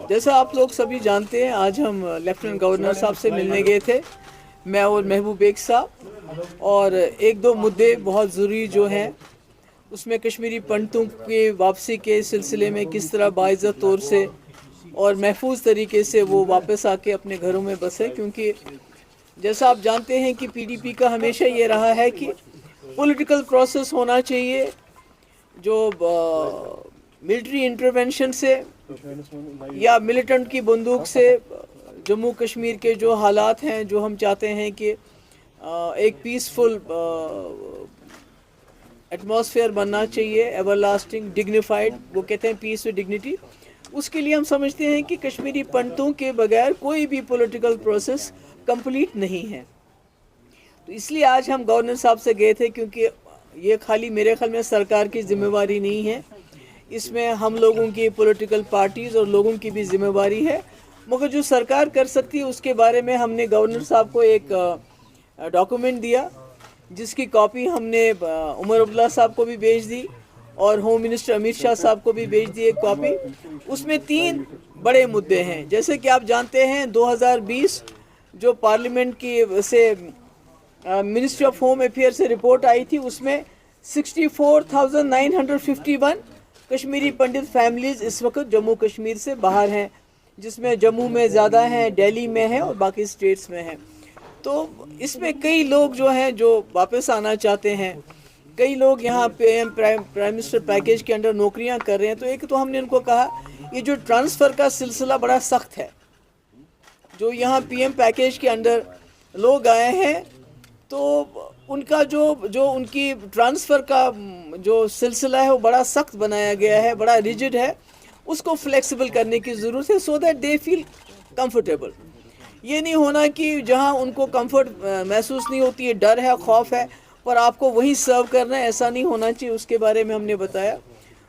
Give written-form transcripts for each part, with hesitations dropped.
جیسا آپ لوگ سبھی جانتے ہیں، آج ہم لیفٹیننٹ گورنر صاحب سے ملنے گئے تھے، میں اور محبوب بیگ صاحب، اور ایک دو مدعے بہت ضروری جو ہیں اس میں کشمیری پنڈتوں کے واپسی کے سلسلے میں کس طرح باعزت طور سے اور محفوظ طریقے سے وہ واپس آ کے اپنے گھروں میں بسے، کیونکہ جیسا آپ جانتے ہیں کہ پی ڈی پی کا ہمیشہ یہ رہا ہے کہ پولیٹیکل پروسیس ہونا چاہیے جو ملٹری انٹرونشن سے یا ملیٹنٹ کی بندوق سے جموں کشمیر کے جو حالات ہیں، جو ہم چاہتے ہیں کہ ایک پیسفل ایٹماسفیئر بننا چاہیے، ایور لاسٹنگ ڈگنیفائڈ، وہ کہتے ہیں پیس و ڈگنیٹی، اس کے لیے ہم سمجھتے ہیں کہ کشمیری پنڈتوں کے بغیر کوئی بھی پولیٹیکل پروسیس کمپلیٹ نہیں ہے۔ تو اس لیے آج ہم گورنر صاحب سے گئے تھے، کیونکہ یہ خالی میرے خیال میں سرکار کی ذمہ داری نہیں ہے، اس میں ہم لوگوں کی پولیٹیکل پارٹیز اور لوگوں کی بھی ذمہ داری ہے، مگر جو سرکار کر سکتی ہے اس کے بارے میں ہم نے گورنر صاحب کو ایک ڈاکومنٹ دیا، جس کی کاپی ہم نے عمر عبداللہ صاحب کو بھی بھیج دی اور ہوم منسٹر امت شاہ صاحب کو بھی بھیج دی ایک کاپی۔ اس میں 3 بڑے مدعے ہیں، جیسے کہ آپ جانتے ہیں 2020 جو پارلیمنٹ کی سے منسٹری آف ہوم افیئر سے رپورٹ آئی تھی، اس میں 64,951 کشمیری پنڈت فیملیز اس وقت جموں کشمیر سے باہر ہیں، جس میں جموں میں زیادہ ہیں، دہلی میں ہیں اور باقی اسٹیٹس میں ہیں۔ تو اس میں کئی لوگ جو ہیں جو واپس آنا چاہتے ہیں، کئی لوگ یہاں پرائم منسٹر پیکیج کے انڈر نوکریاں کر رہے ہیں۔ تو ایک تو ہم نے ان کو کہا یہ جو ٹرانسفر کا سلسلہ بڑا سخت ہے، جو یہاں پی ایم پیکیج کے انڈر لوگ آئے ہیں تو ان کا جو ان کی ٹرانسفر کا جو سلسلہ ہے وہ بڑا سخت بنایا گیا ہے، بڑا ریجڈ ہے، اس کو فلیکسیبل کرنے کی ضرورت ہے، سو دیٹ دے فیل کمفرٹیبل۔ یہ نہیں ہونا کہ جہاں ان کو کمفرٹ محسوس نہیں ہوتی ہے، ڈر ہے، خوف ہے، پر آپ کو وہیں سرو کرنا ہے، ایسا نہیں ہونا چاہیے، اس کے بارے میں ہم نے بتایا۔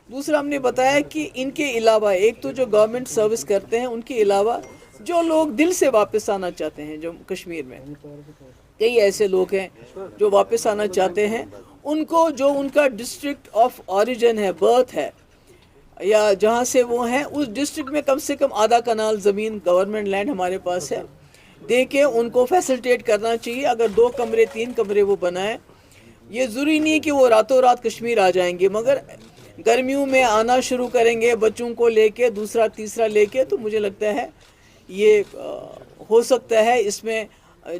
دوسرا ہم نے بتایا کہ ان کے علاوہ ایک تو جو گورنمنٹ سروس کرتے ہیں، ان کے علاوہ جو لوگ دل سے واپس آنا چاہتے ہیں جو کشمیر میں، کئی ایسے لوگ ہیں جو واپس آنا چاہتے ہیں، ان کو جو ان کا ڈسٹرکٹ آف اوریجن ہے، برتھ ہے، یا جہاں سے وہ ہیں، اس ڈسٹرکٹ میں کم سے کم آدھا کنال زمین گورنمنٹ لینڈ ہمارے پاس ہے، دے کے ان کو فیسلٹیٹ کرنا چاہیے۔ اگر 2 کمرے 3 کمرے وہ بنائیں، یہ ضروری نہیں کہ وہ راتوں رات کشمیر آ جائیں گے، مگر گرمیوں میں آنا شروع کریں گے بچوں کو لے کے، دوسرا تیسرا لے کے، تو مجھے لگتا ہے یہ ہو سکتا ہے۔ اس میں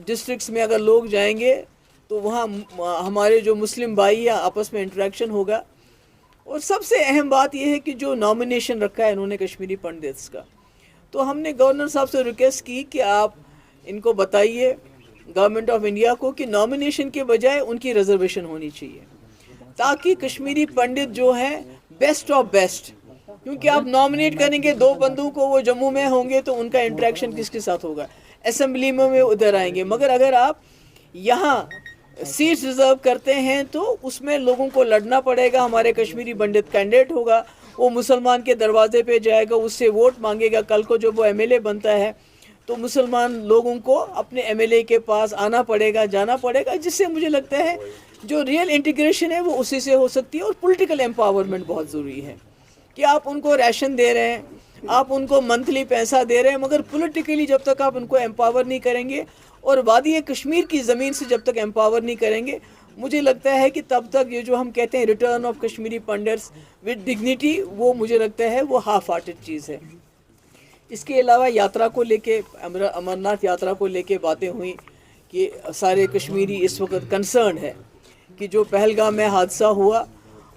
ڈسٹرکٹس میں اگر لوگ جائیں گے تو وہاں ہمارے جو مسلم بھائی یا آپس میں انٹریکشن ہوگا۔ اور سب سے اہم بات یہ ہے کہ جو نامینیشن رکھا ہے انہوں نے کشمیری پنڈتس کا، تو ہم نے گورنر صاحب سے ریکویسٹ کی کہ آپ ان کو بتائیے گورنمنٹ آف انڈیا کو کہ نامینیشن کے بجائے ان کی ریزرویشن ہونی چاہیے، تاکہ کشمیری پنڈت جو ہیں بیسٹ آف بیسٹ، کیونکہ آپ نامینیٹ کریں گے 2 بندوں کو، وہ جموں میں ہوں گے تو ان کا انٹریکشن کس کے ساتھ ہوگا، اسمبلی میں وہ ادھر آئیں گے، مگر اگر آپ یہاں سیٹس ریزرو کرتے ہیں تو اس میں لوگوں کو لڑنا پڑے گا۔ ہمارے کشمیری پنڈت کینڈیڈیٹ ہوگا، وہ مسلمان کے دروازے پہ جائے گا، اس سے ووٹ مانگے گا، کل کو جب وہ ایم ایل اے بنتا ہے تو مسلمان لوگوں کو اپنے ایم ایل اے کے پاس آنا پڑے گا، جانا پڑے گا، جس سے مجھے لگتا ہے جو ریئل انٹیگریشن ہے وہ اسی سے ہو سکتی ہے۔ اور پولیٹیکل امپاورمنٹ بہت ضروری ہے کہ آپ ان کو ریشن دے رہے ہیں، آپ ان کو منتھلی پیسہ دے رہے ہیں، مگر پولیٹیکلی جب تک آپ ان کو امپاور نہیں کریں گے اور وادی کشمیر کی زمین سے جب تک امپاور نہیں کریں گے، مجھے لگتا ہے کہ تب تک یہ جو ہم کہتے ہیں return of Kashmiri Pandits with dignity, وہ مجھے لگتا ہے وہ ہاف ہارٹڈ چیز ہے۔ اس کے علاوہ یاترا کو لے کے، امرناتھ یاترا کو لے کے باتیں ہوئیں کہ سارے کشمیری اس وقت کنسرن ہے کہ جو پہلگام میں حادثہ ہوا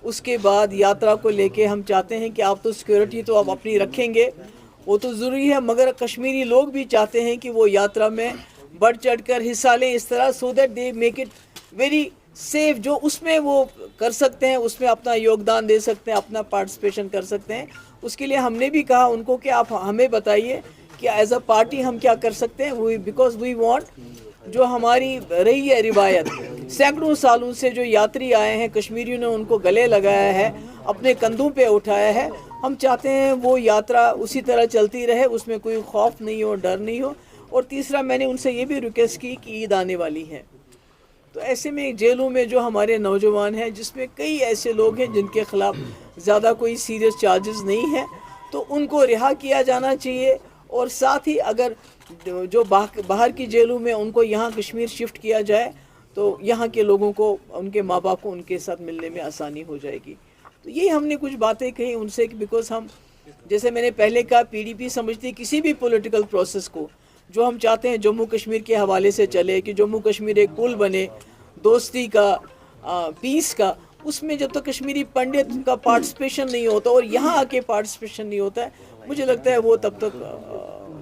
اس کے بعد یاترا کو لے کے ہم چاہتے ہیں کہ آپ تو سیکیورٹی تو آپ اپنی رکھیں گے، وہ تو ضروری ہے، مگر کشمیری لوگ بھی چاہتے ہیں کہ وہ یاترا میں بڑھ چڑھ کر حصہ لیں اس طرح، so that they make it very safe, جو اس میں وہ کر سکتے ہیں اس میں اپنا یوگدان دے سکتے ہیں، اپنا پارٹیسپیشن کر سکتے ہیں۔ اس کے لیے ہم نے بھی کہا ان کو کہ آپ ہمیں بتائیے کہ ایز اے پارٹی ہم کیا کر سکتے ہیں، بیکاز وی وانٹ، جو ہماری رہی ہے روایت سینکڑوں سالوں سے، جو یاتری آئے ہیں کشمیریوں نے ان کو گلے لگایا ہے، اپنے کندھوں پہ اٹھایا ہے، ہم چاہتے ہیں وہ یاترا اسی طرح چلتی رہے، اس میں کوئی خوف نہیں ہو، ڈر نہیں ہو۔ اور تیسرا میں نے ان سے یہ بھی ریکویسٹ کی کہ عید آنے والی ہے، تو ایسے میں جیلوں میں جو ہمارے نوجوان ہیں، جس میں کئی ایسے لوگ ہیں جن کے خلاف زیادہ کوئی سیریس چارجز نہیں ہیں، تو ان کو رہا کیا جانا چاہیے، اور ساتھ ہی اگر جو باہر کی جیلوں میں ان کو یہاں کشمیر شفٹ کیا جائے تو یہاں کے لوگوں کو، ان کے ماں باپ کو ان کے ساتھ ملنے میں آسانی ہو جائے گی. تو یہی ہم نے کچھ باتیں کہی ان سے، بیکاز ہم، جیسے میں نے پہلے کہا، پی ڈی پی سمجھتی ہے کسی بھی پولیٹیکل پروسیس کو جو ہم چاہتے ہیں جموں کشمیر کے حوالے سے چلے، کہ جموں کشمیر ایک پل بنے دوستی کا، پیس کا، اس میں جب تک کشمیری پنڈت کا پارٹیسپیشن نہیں ہوتا اور یہاں آ کے پارٹیسپیشن نہیں ہوتا ہے، مجھے لگتا ہے وہ تب تک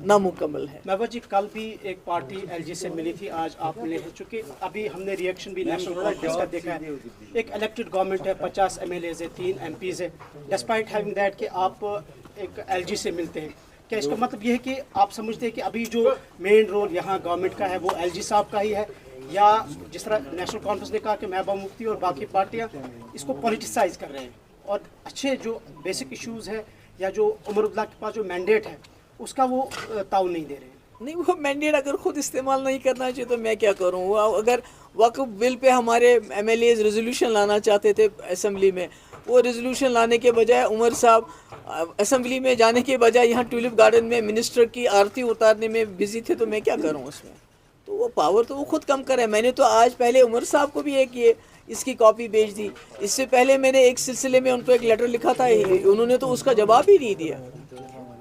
نامکمل ہے. محبوبہ جی، کل بھی ایک پارٹی ایل جی سے ملی تھی، آج آپ ملے ہیں، چونکہ ابھی ہم نے ریئیکشن بھی نیشنل کانفرنس کا دیکھا ہے. ایک الیکٹڈ گورنمنٹ ہے، 50 ایم ایل ایز ہے، 3 ایم پیز ہے، ڈسپائٹ ہیونگ دیٹ کہ آپ ایک ایل جی سے ملتے ہیں. کیا اس کا مطلب یہ ہے کہ آپ سمجھتے ہیں کہ ابھی جو مین رول یہاں گورنمنٹ کا ہے وہ ایل جی صاحب کا ہی ہے، یا جس طرح نیشنل کانفرنس نے کہا کہ محبوبہ مفتی اور باقی پارٹیاں اس کو پولیٹیسائز کر رہے ہیں، اور اچھے جو بیسک ایشوز ہے یا جو عمر عبداللہ کے پاس جو مینڈیٹ ہے اس کا وہ تعاون نہیں دے رہے ہیں؟ نہیں، وہ مینڈیٹ اگر خود استعمال نہیں کرنا چاہیے تو میں کیا کروں. وہ اگر وقف بل پہ ہمارے ایم ایل ایز ریزولوشن لانا چاہتے تھے اسمبلی میں، وہ ریزولوشن لانے کے بجائے عمر صاحب اسمبلی میں جانے کے بجائے یہاں ٹیولپ گارڈن میں منسٹر کی آرتی اتارنے میں بزی تھے، تو میں کیا کروں اس میں. تو وہ پاور تو وہ خود کم کرے. میں نے تو آج پہلے عمر صاحب کو بھی ایک اس کی کاپی بھیج دی. اس سے پہلے میں نے ایک سلسلے میں ان کو ایک لیٹر لکھا تھا، انہوں نے تو اس کا جواب ہی نہیں دیا.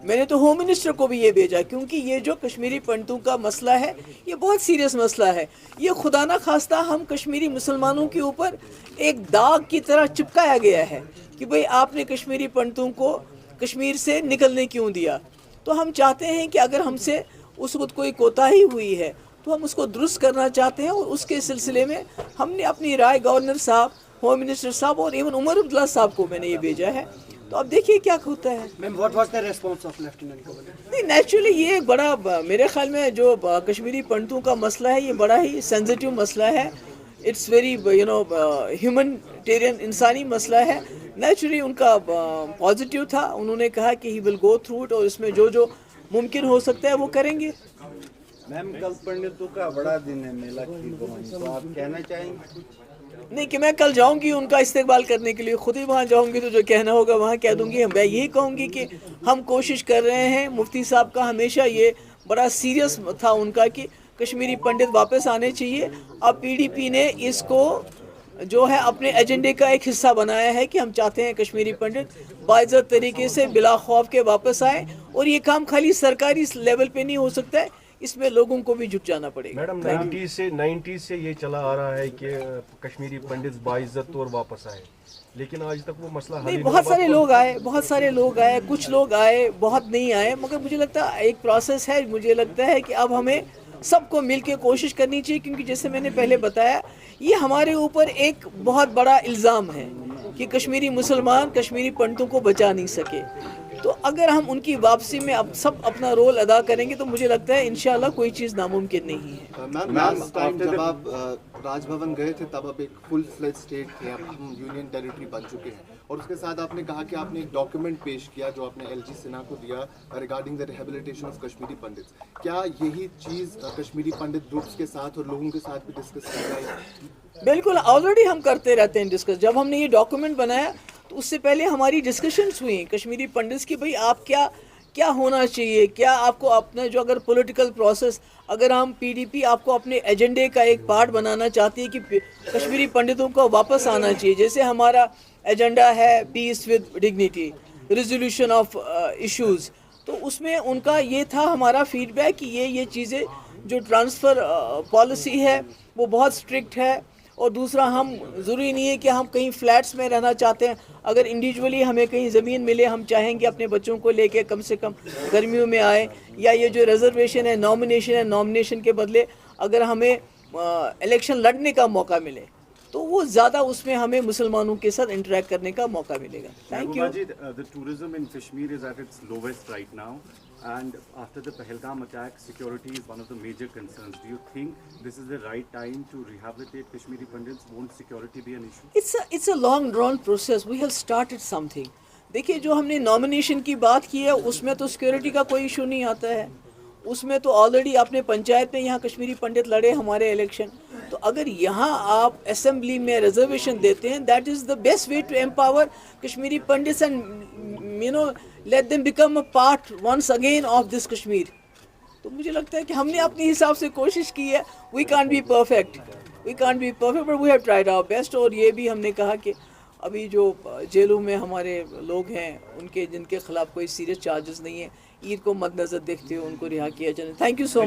میں نے تو ہوم منسٹر کو بھی یہ بھیجا، کیونکہ یہ جو کشمیری پنڈتوں کا مسئلہ ہے یہ بہت سیریس مسئلہ ہے. یہ خدا نہ خواستہ ہم کشمیری مسلمانوں کے اوپر ایک داغ کی طرح چپکایا گیا ہے کہ بھئی آپ نے کشمیری پنڈتوں کو کشمیر سے نکلنے کیوں دیا. تو ہم چاہتے ہیں کہ اگر ہم سے اس وقت کوئی کوتاہی ہوئی ہے تو ہم اس کو درست کرنا چاہتے ہیں، اور اس کے سلسلے میں ہم نے اپنی رائے گورنر صاحب، ہوم منسٹر صاحب اور ایون عمر عبداللہ صاحب کو میں نے یہ بھیجا ہے. تو اب دیکھیے کیا ہوتا ہے. Ma'am, what was the response of lieutenant governor? نہیں، نیچرلی یہ ایک بڑا، میرے خیال میں جو کشمیری پنڈتوں کا مسئلہ ہے یہ بڑا ہی سینسیٹیو مسئلہ ہے. اٹس ویری ہیومنٹیرین، انسانی مسئلہ ہے. نیچرلی ان کا پازیٹیو تھا، انہوں نے کہا کہ ہی ول گو تھرو اٹ، اور اس میں جو ممکن ہو سکتا ہے وہ کریں گے. میم، کل پنڈتوں کا بڑا دن ہے، میلہ کی تو آپ کہنا چاہیں گے؟ نہیں کہ میں کل جاؤں گی ان کا استقبال کرنے کے لیے، خود ہی وہاں جاؤں گی تو جو کہنا ہوگا وہاں کہہ دوں گی. میں یہی کہوں گی کہ ہم کوشش کر رہے ہیں. مفتی صاحب کا ہمیشہ یہ بڑا سیریس تھا ان کا کہ کشمیری پنڈت واپس آنے چاہیے. اب پی ڈی پی نے اس کو جو ہے اپنے ایجنڈے کا ایک حصہ بنایا ہے کہ ہم چاہتے ہیں کشمیری پنڈت باعزت طریقے سے بلا خوف کے واپس آئیں. اور یہ کام خالی سرکاری لیول پہ نہیں ہو سکتا ہے، اس میں لوگوں کو بھی جٹ جانا پڑے گا. میڈم، 90 سے یہ چلا آ رہا ہے کہ کشمیری پنڈت باعزت طور واپس آئے، لیکن آج تک وہ مسئلہ نہیں. بہت سارے لوگ آئے، کچھ لوگ آئے، بہت نہیں آئے، مگر مجھے لگتا ہے ایک پروسیس ہے. مجھے لگتا ہے کہ اب ہمیں سب کو مل کے کوشش کرنی چاہیے، کیونکہ جیسے میں نے پہلے بتایا یہ ہمارے اوپر ایک بہت بڑا الزام ہے کہ کشمیری مسلمان کشمیری پنڈتوں کو بچا نہیں سکے. تو اگر ہم ان کی واپسی میں اب سب اپنا رول ادا کریں گے تو مجھے لگتا ہے انشاءاللہ کوئی چیز ناممکن نہیں ہے. میم، لاسٹ ٹائم جب آپ راج بھون گئے تھے تب آپ ایک فل فلیج اسٹیٹ تھے، اب ہم یونین ٹیریٹری بن چکے ہیں، اور اس کے ساتھ آپ نے کہا کہ آپ نے ایک ڈاکیومنٹ پیش کیا جو آپ نے ایل جی سنہا کو دیا regarding the rehabilitation of Kashmiri Pandits. کیا یہی چیز کشمیری پنڈت گروپس کے ساتھ اور لوگوں کے ساتھ بھی ڈسکس کی جائے؟ بالکل، آلریڈی ہم کرتے رہتے ہیں ڈسکس. جب ہم نے یہ ڈاکیومنٹ بنایا تو اس سے پہلے ہماری ڈسکشنز ہوئیں کشمیری پنڈتس کی، بھئی آپ کیا ہونا چاہیے، کیا آپ کو اپنا جو اگر پولیٹیکل پروسیس، اگر ہم پی ڈی پی آپ کو اپنے ایجنڈے کا ایک پارٹ بنانا چاہتی ہے کہ کشمیری پنڈتوں کو واپس آنا چاہیے. جیسے ہمارا ایجنڈا ہے peace with dignity, resolution of issues, تو اس میں ان کا یہ تھا ہمارا فیڈ بیک کہ یہ چیزیں جو ٹرانسفر پالیسی ہے وہ بہت اسٹرکٹ ہے. اور دوسرا، ہم ضروری نہیں ہے کہ ہم کہیں فلیٹس میں رہنا چاہتے ہیں. اگر انڈیویجولی ہمیں کہیں زمین ملے، ہم چاہیں گے اپنے بچوں کو لے کے کم سے کم گرمیوں میں آئیں. یا یہ جو ریزرویشن ہے، نامنیشن کے بدلے اگر ہمیں الیکشن لڑنے کا موقع ملے تو وہ زیادہ اس میں ہمیں مسلمانوں کے ساتھ انٹریکٹ کرنے کا موقع ملے گا. Thank you. The tourism in Kashmir is at its lowest right now, and after the Pahalgam attack, security is one of the major concerns. Do you think this is the right time to rehabilitate Kashmiri Pandits? Won't security be an issue? It's a long drawn process. We have started something. دیکھیے، جو ہم نے nomination کی بات کی ہے اس میں تو سیکورٹی کا کوئی ایشو نہیں آتا ہے. اس میں تو آلریڈی آپ نے پنچایت میں یہاں کشمیری پنڈت لڑے ہمارے الیکشن. تو اگر یہاں آپ اسمبلی میں ریزرویشن دیتے ہیں، that is the best way to empower Kashmiri Pandits and let them become a part once again of this Kashmir. تو مجھے لگتا ہے کہ ہم نے اپنے حساب سے کوشش کی ہے. We can't be perfect, but we have tried our best. اور یہ بھی ہم نے کہا کہ ابھی جو جیلوں میں ہمارے لوگ ہیں جن کے خلاف کوئی سیریس چارجز نہیں ہیں, عید کو مد نظر دیکھتے ہوئے ان کو رہا کیا جائے. Thank you so much.